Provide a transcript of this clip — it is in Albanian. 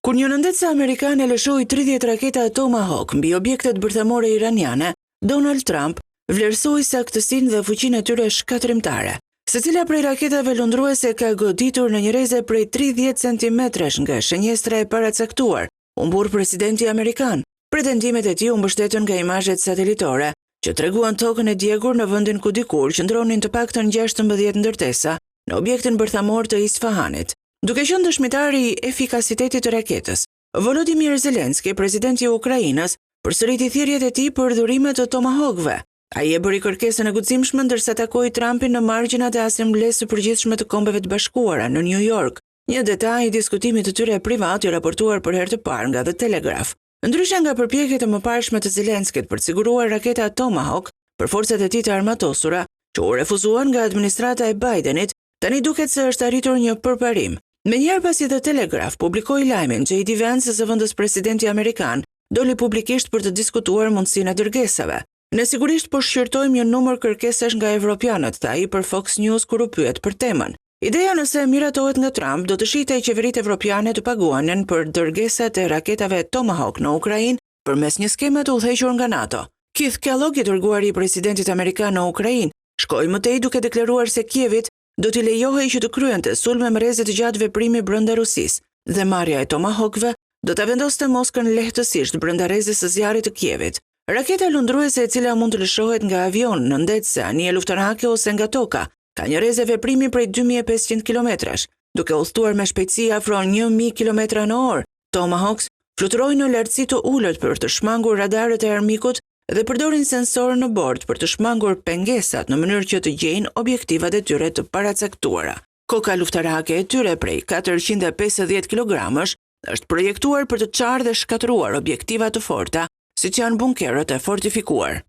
Kur një nëndetëse amerikane lëshoi 30 raketa Tomahawk mbi objektet bërthamore iraniane, Donald Trump vlerësoi saktësinë dhe fuqinë e tyre shkatrimtare. Secila prej raketave lundruese ka goditur në një reze prej 30 centimetresh nga shënjestra e paracaktuar, u mbur presidenti amerikan. Pretendimet e tij u mbështetën nga imazhet satelitore, që treguan tokën e djegur në vendin ku dikur qëndronin të paktën 16 ndërtesa në objektin bërthamor të Isfahanit. Duke qenë dëshmitari i efikasitetit të raketës, Volodymyr Zelensky, presidenti i Ukrainës, përsëriti thirrjet e tij për dhurimet të Tomahawkëve. Ai e bëri kërkesën e guximshme ndërsa takoi Trumpin në margjinat e Asamblesë së Përgjithshme të Kombeve të Bashkuara në New York. Një detaj i diskutimit të tyre privat i raportuar për herë të parë nga The Telegraph. Ndryshe nga përpjekjet e mëparshme të Zelenskit për të siguruar raketa Tomahawk për forcat e tij të armatosura, që u refuzuan nga administrata e Bidenit, tani duket se është arritur një përparim. Menjëherë pasi The Telegraph publikoi lajmin që J.D. Vance, zëvendës presidenti amerikan, doli publikisht për të diskutuar mundësinë e dërgesave. Ne sigurisht po shqyrtojmë një numër kërkesash nga evropianët, tha ai për Fox News kur u pyet për temën. Ideja nëse miratohet nga Trump do të shitej qeveritë evropiane të paguanin për dërgesat e raketave Tomahawk në Ukrainë përmes një skeme të udhëhequr nga NATO. Keith Kellogg, i dërguari i presidentit amerikan në Ukrainë, shkoi më tej duke deklaruar se Kievit do t'i lejohej që të kryente sulme me rrezet gjatë veprimi brenda Rusisë dhe marrja e Tomahawkëve do ta vendoste Moskën lehtësisht brenda rrezës së zjarrit të Kievit. Raketa lundruese e cila mund të lëshohet nga avion, nëndetëse, anije luftarake ose nga toka, ka një rrezë veprimi prej 2500 kilometrash, duke udhëtuar me shpejtësi afro 1000 km në orë. Tomahawks fluturojnë në lartësi të ulët për të shmangur radarët e armikut dhe përdorin sensorë në bord për të shmangur pengesat në mënyrë që të gjejnë objektivat e tyre të paracaktuara. Koka luftarake e tyre prej 450 kg është projektuar për të çarë dhe shkatëruar objektiva të forta, siç janë bunkerët e fortifikuar.